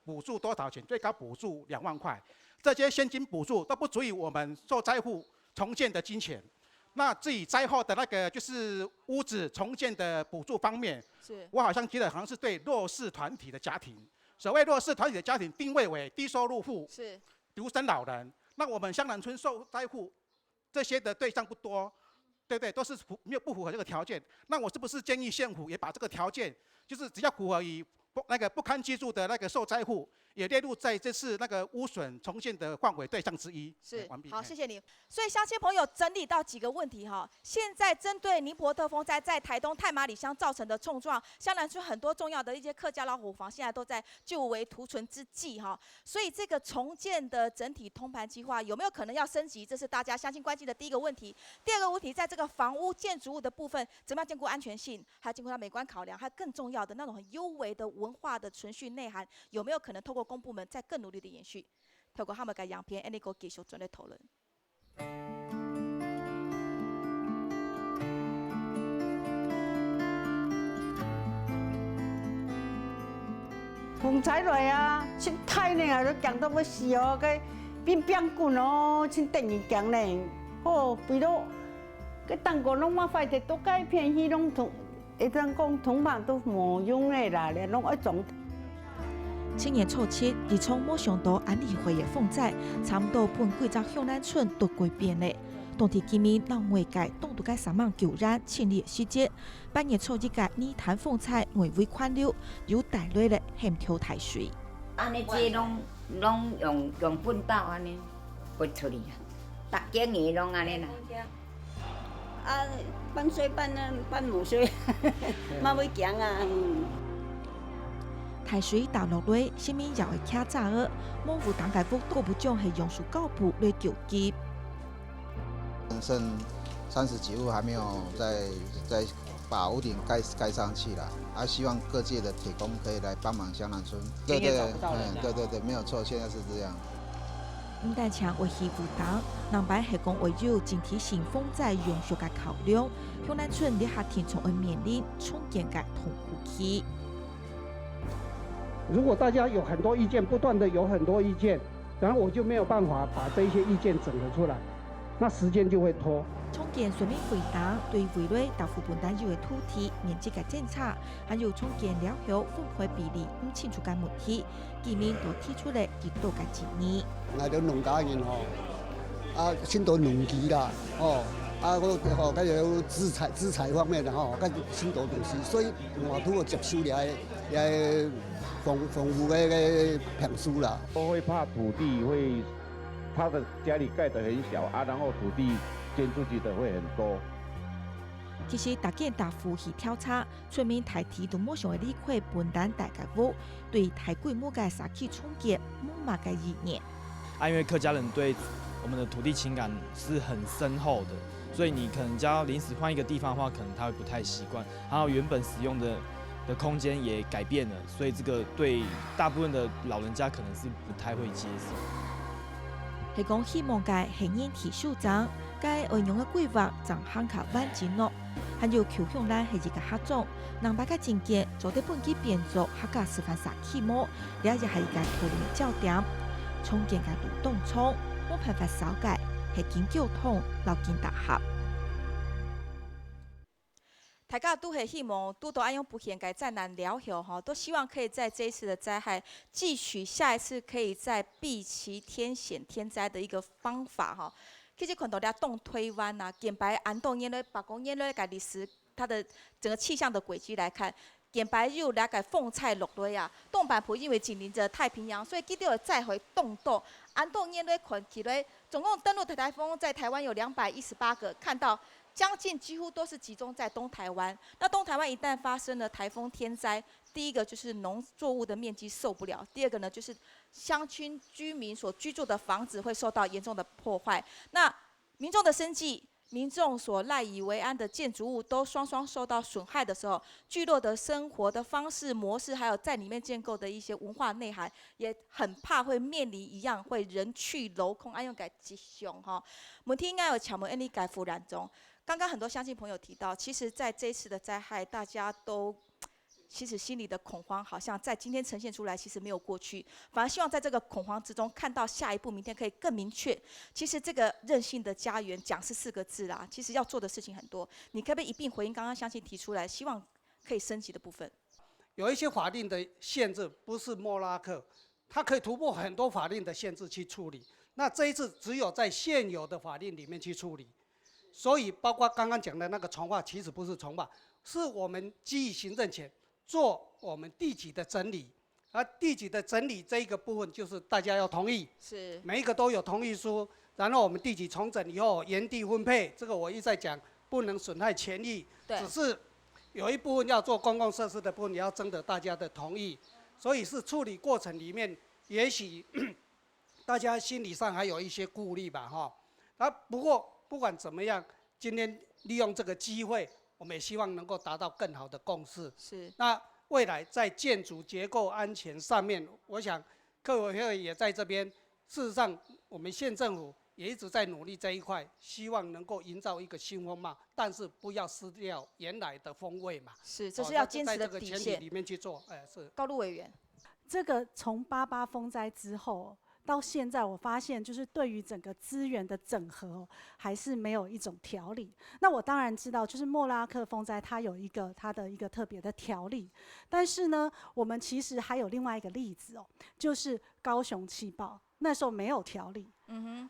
補助多少錢？最高補助2萬塊。这些现金补助都不足以我们受灾户重建的金钱。那至于灾后的那个就是屋子重建的补助方面，我好像记得好像是对弱势团体的家庭。所谓弱势团体的家庭定位为低收入户，独生老人。那我们香南村受灾户这些的对象不多，对不对？都是不符合这个条件。那我是不是建议县府也把这个条件，就是只要符合于不堪居住的那个受灾户，也列入在这次那个污损重建的范围对象之一。完毕。好，谢谢你。所以乡亲朋友整理到几个问题哈。现在针对尼泊特风灾在台东太麻里乡造成的冲撞，香南村很多重要的一些客家老虎房现在都在救危图存之际哈。所以这个重建的整体通盘计划有没有可能要升级？这是大家乡亲关心的第一个问题。第二个问题，在这个房屋建筑物的部分，怎么样兼顾安全性，还有兼顾它美观考量，还有更重要的那种很优微的文化的存续内涵，有没有可能透过公部门再更努力的延续？透过他们嘅样片，安尼个继续做咧讨论。风灾来啊，真太呢，都强到要死哦，个变变滚哦，真等于强呢。哦，比如个蛋糕拢我发现都改片去拢同，一当讲同伴都无用的啦，连拢爱种。青年初七，而从没想到安理会的风灾，差不多半几座乡南村都改变了。当地居民让外界当度个3万救援清理细节，半夜初一个泥潭风灾外围宽流，又带来了险条太水。安尼这拢用粪斗安尼掘出去啊，大间的拢安尼啦。啊，半水半无水，嘛要行啊。台水打落来，市民也会卡早儿。某府党界府各部长系用树高部来救急。剩30几户还没有再把屋顶盖上去了，希望各界的铁工可以来帮忙香南村。对，没有错，现在是这样。唔但像维系负担，南摆系讲为有整体性风灾永续嘅考量，香南村的夏天从会面临重建嘅痛苦期。如果大家有很多意见，不断的有很多意见，然后我就没有办法把这些意见整合出来，那时间就会拖。重建全面回答对未来大部分单有的土地面积嘅检查，还有重建了后分配比例唔清楚嘅问题，居民都提出了极多嘅建议。我哋农家人先到农期啦，我跟有资财方面的跟先到东西，所以我通过接收也丰富的评述啦。都会怕土地会，他的家里盖得很小然后土地捐出去的会很多。其实大建大府去调查，村民大体都冇想会理会本单大家屋对太规模嘅社区重建冇乜嘅意念。因为客家人对我们的土地情感是很深厚的，所以你可能只要临时换一个地方的话，可能他会不太习惯，然后原本使用的空间也改变了，所以这个对大部分的老人家可能是不太会接受。系讲希望嘅行人提速长，嘅运用嘅规划长行卡完整咯，还有求向咱系一个合作，能把个重建做得本地变作客家示范社区模，了解系一个讨论嘅焦点。重建嘅独动冲，冇办法少改，系经交通老经大合。大家都很希望都安用不险改灾难了后都希望可以在这一次的灾害汲取下一次可以在避其天险天灾的一个方法其实看到了东推湾简白安东烟的把公烟的历史，它的整个气象的轨迹来看。简白又了解风菜落来东半部因为紧邻着太平洋，所以记得再回东斗。安东烟的看起来，总共登陆台风在台湾有218个，看到将近几乎都是集中在东台湾。那东台湾一旦发生了台风天灾，第一个就是农作物的面积受不了，第二个呢就是乡村居民所居住的房子会受到严重的破坏。那民众的生计。民众所赖以为安的建筑物都双双受到损害的时候，聚落的生活的方式模式，还有在里面建构的一些文化内涵，也很怕会面临一样会人去楼空，用改吉凶问题应该有巧门你改复燃中。刚刚很多乡亲朋友提到，其实在这一次的灾害，大家都其实心里的恐慌好像在今天呈现出来，其实没有过去，反而希望在这个恐慌之中看到下一步，明天可以更明确。其实这个韧性的家园讲是4个字啦，其实要做的事情很多。你可不可以一并回应刚刚相信提出来，希望可以升级的部分？有一些法令的限制不是莫拉克，它可以突破很多法令的限制去处理。那这一次只有在现有的法令里面去处理，所以包括刚刚讲的那个重划，其实不是重划，是我们基于行政权做我们地籍的整理，而地籍的整理这一个部分就是大家要同意，是每一个都有同意书，然后我们地籍重整以后原地分配，这个我一再讲，不能损害权益，只是有一部分要做公共设施的部分，也要征得大家的同意，所以是处理过程里面，也许大家心理上还有一些顾虑吧，哈。不过不管怎么样，今天利用这个机会，我们也希望能够达到更好的共识。是。那未来在建筑结构安全上面，我想客委会也在这边。事实上，我们县政府也一直在努力这一块，希望能够营造一个新风貌，但是不要失掉原来的风味嘛。是，这是要坚持的底线。在这个前提里面去做，是。高路委员，这个从88风灾之后到现在，我发现就是对于整个资源的整合还是没有一种条理。那我当然知道，就是莫拉克风灾它有它的一个特别的条例，但是呢，我们其实还有另外一个例子哦，就是高雄气爆。那时候没有条例，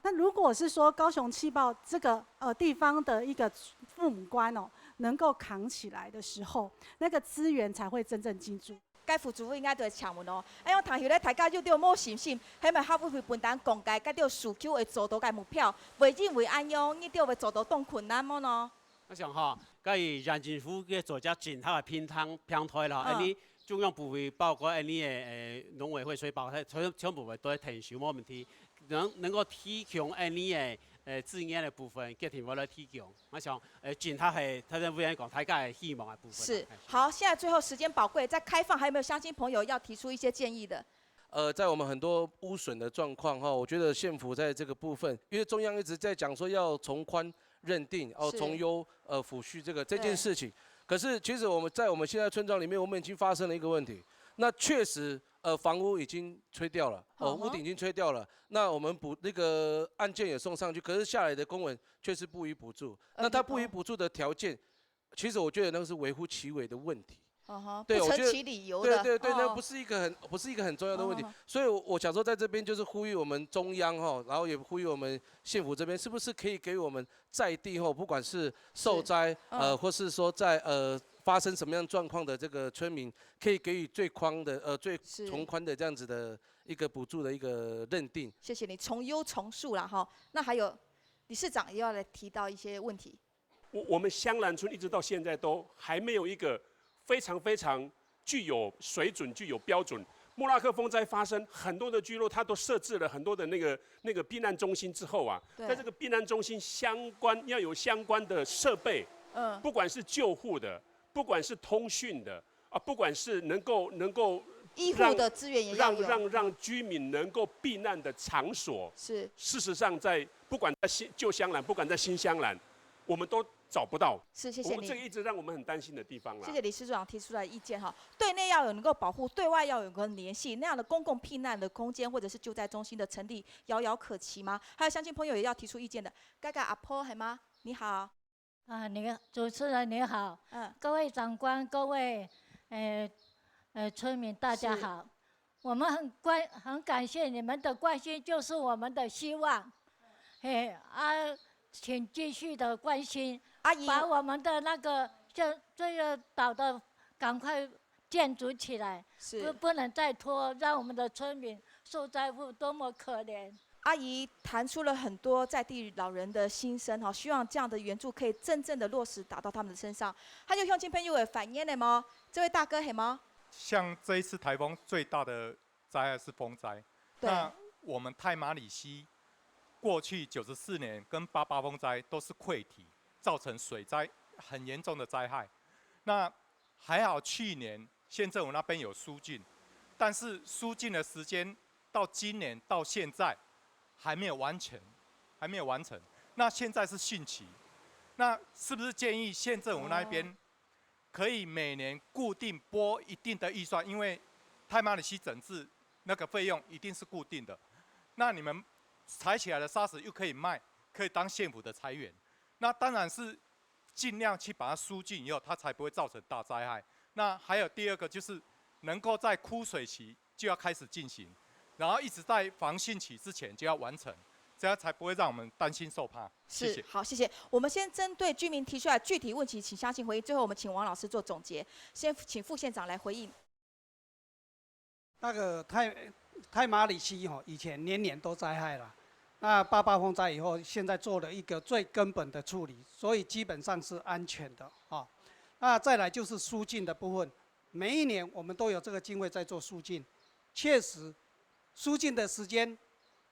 那如果是说高雄气爆这个地方的一个父母官哦，能够扛起来的时候，那个资源才会真正进驻。该副主委应该就会请问哦，哎，我头先咧大家就对冇信心，迄咪校委会分担公家，甲对市区会做到该目标，袂认为安样，你对会做到动困难么呢？我想哈，甲伊县政府嘅做只尽头嘅平台啦，安尼。中央部委包括你的农委会、水保、全部都在提收冇问题，能够提供你的资源的部分，给政府来提供。我想尽他系他政府员讲，大家的希望的部分。是，好，现在最后时间宝贵，在开放还有没有乡亲朋友要提出一些建议的？在我们很多污损的状况哈，我觉得县府在这个部分，因为中央一直在讲说要从宽认定，从优抚恤这件事情。可是，其实我们在我们现在村庄里面，我们已经发生了一个问题。那确实，房屋已经吹掉了，屋顶已经吹掉了。那我们那个案件也送上去，可是下来的公文却是不予补助。那他不予补助的条件，其实我觉得那个是微乎其微的问题。对，不成其理由的。对，那不是一个很重要的问题。所以我想说，在这边就是呼吁我们中央哈，然后也呼吁我们县府这边，是不是可以给我们在地后，不管是受灾或是说在发生什么样状况的这个村民，可以给予最宽的最从宽的这样子的一个补助的一个认定。谢谢你，从优从速啦哈。那还有理事长也要来提到一些问题。我们香兰村一直到现在都还没有一个非常具有水准、具有标准。莫拉克风灾发生，很多的聚落它都设置了很多的那个避难中心之后啊，在这个避难中心要有相关的设备，不管是救护的，不管是通讯的啊，不管是能够医护的资源也要有，让居民能够避难的场所。是，事实上不管在旧香兰，不管在新香兰，我们都找不到。是，谢谢你。这个一直让我们很担心的地方啦。谢谢理事长提出来的意见哈，对内要有能够保护，对外要有个联系，那样的公共避难的空间或者是救灾中心的成立，遥遥可期吗？还有乡亲朋友也要提出意见的，嘎嘎阿婆系吗？你好。主持人你好，各位长官，各位村民，大家好。我们很感谢你们的关心，就是我们的希望。请继续的关心，阿姨，把我们的那个这个岛的赶快建筑起来，不能再拖，让我们的村民受灾户多么可怜。阿姨谈出了很多在地老人的心声哈，希望这样的援助可以真正的落实打到他们的身上。还有乡亲朋友的反映的吗？这位大哥系吗？像这一次台风最大的灾害是风灾，那我们太马里溪过去94年跟88风灾都是溃堤，造成水灾很严重的灾害。那还好去年县政府那边有疏浚，但是疏浚的时间到今年到现在还没有完成。那现在是汛期，那是不是建议县政府那边可以每年固定拨一定的预算，因为太马里溪整治那个费用一定是固定的。那你们采起来的砂石又可以卖，可以当县府的财源。那当然是尽量去把它疏浚以后，它才不会造成大灾害。那还有第二个就是能够在枯水期就要开始进行，然后一直在防汛期之前就要完成。这样才不会让我们担心受怕。谢谢。好，谢谢。我们先针对居民提出来具体问题，请相信回应。最后，我们请王老师做总结。先请副县长来回应。那个太马里溪以前年年都灾害了。那88风灾以后，现在做了一个最根本的处理，所以基本上是安全的啊。那再来就是疏浚的部分，每一年我们都有这个经费在做疏浚，确实疏浚的时间。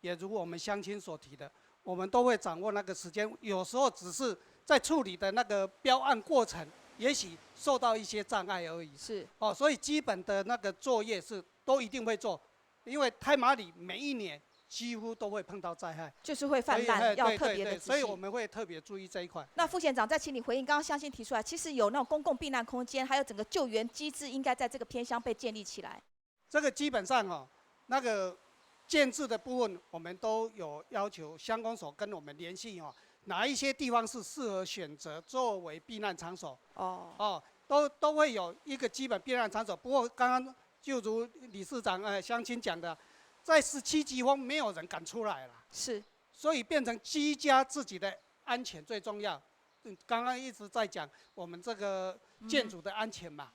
也如我们乡亲所提的，我们都会掌握那个时间，有时候只是在处理的那个标案过程，也许受到一些障碍而已。是所以基本的那个作业是都一定会做，因为太马里每一年几乎都会碰到灾害，就是会泛滥，要特别的仔细。所以我们会特别注意这一块。那副县长再请你回应，刚刚乡亲提出来，其实有那种公共避难空间，还有整个救援机制，应该在这个偏乡被建立起来。这个基本上那个。建制的部分，我们都有要求乡公所跟我们联系哪一些地方是适合选择作为避难场所。都会有一个基本避难场所。不过刚刚就如理事长乡亲讲的，在17级风没有人敢出来了，是，所以变成居家自己的安全最重要。刚刚一直在讲我们这个建筑的安全嘛，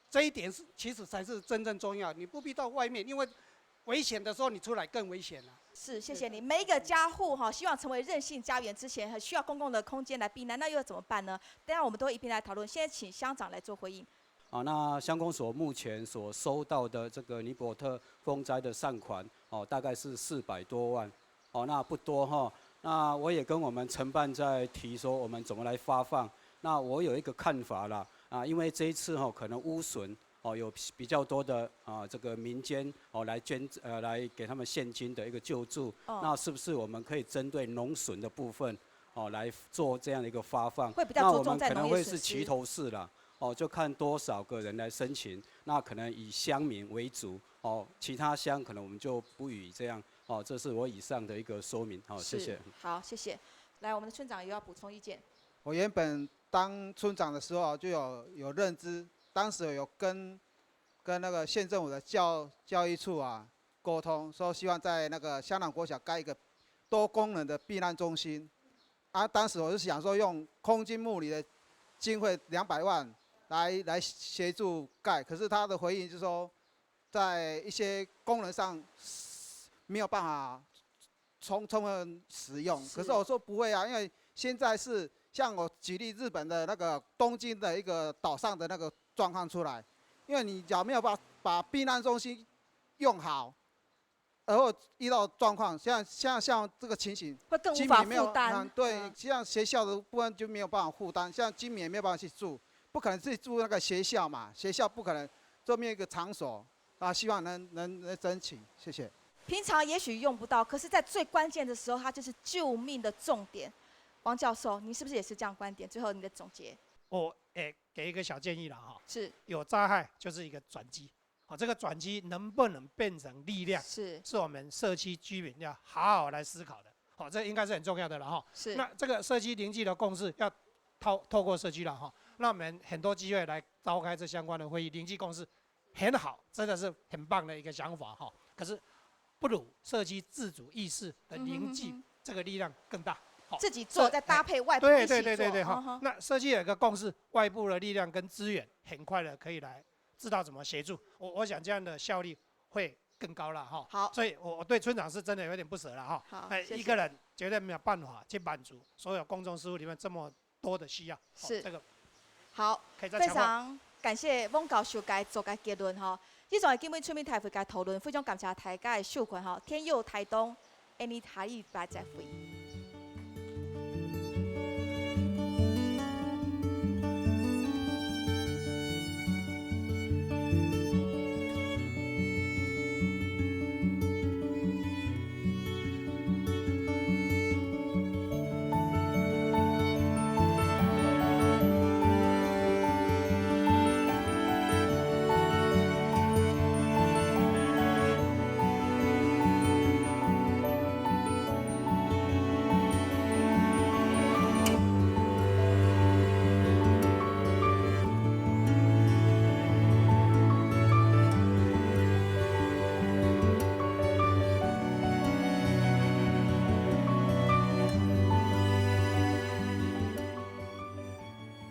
这一点其实才是真正重要。你不必到外面，因为危险的时候，你出来更危险了。是，谢谢你。每一个家户希望成为韧性家园之前，很需要公共的空间来避难，那又要怎么办呢？等下我们都会一并来讨论。现在请乡长来做回应。那乡公所目前所收到的这个尼泊特风灾的善款，大概是400多万，那不多那我也跟我们承办在提说，我们怎么来发放。那我有一个看法啦，因为这一次可能污损。有比较多的这个民间来来给他们现金的一个救助，那是不是我们可以针对农损的部分来做这样的一个发放？会比较着重在农业损失。那我们可能会是齐头式啦，就看多少个人来申请，那可能以乡民为主，其他乡可能我们就不予这样，这是我以上的一个说明，谢谢。好，谢谢。来，我们的村长也要补充意见。我原本当村长的时候就有认知。当时有跟那个县政府的教育处沟通，说希望在那个香港国小盖一个多功能的避难中心。当时我是想说用空军牧里的经费200万来协助盖，可是他的回应就是说，在一些功能上没有办法充分使用。可是我说不会因为现在是像我举例日本的那个东京的一个岛上的那个。状况出来，因为你只要没有把避难中心用好，而后遇到状况，像这个情形，会更无法负担。对，像学校的部分就没有办法负担，像居民也没有办法去住，不可能自己住那个学校嘛，学校不可能这么一个场所希望能争取，谢谢。平常也许用不到，可是在最关键的时候，它就是救命的重点。王教授，你是不是也是这样观点？最后你的总结。我给一个小建议了是有灾害就是一个转机，这个转机能不能变成力量，是我们社区居民要好好来思考的，这应该是很重要的了是。那这个社区凝聚的共识要透过社区了那我们很多机会来召开这相关的会议，凝聚共识很好，真的是很棒的一个想法可是不如社区自主意识的凝聚，这个力量更大。自己做，再搭配外部一起做。对那社区有一个共识，外部的力量跟资源很快的可以来知道怎么协助。我想这样的效率会更高了好，所以我对村长是真的有点不舍了一个人绝对没有办法去满足所有公众事务里面这么多的需要。是这个好，非常感谢汪教授该做个结论以上的基本村民台会该讨论，非常感谢大家的收看天佑台东，你台语白在会。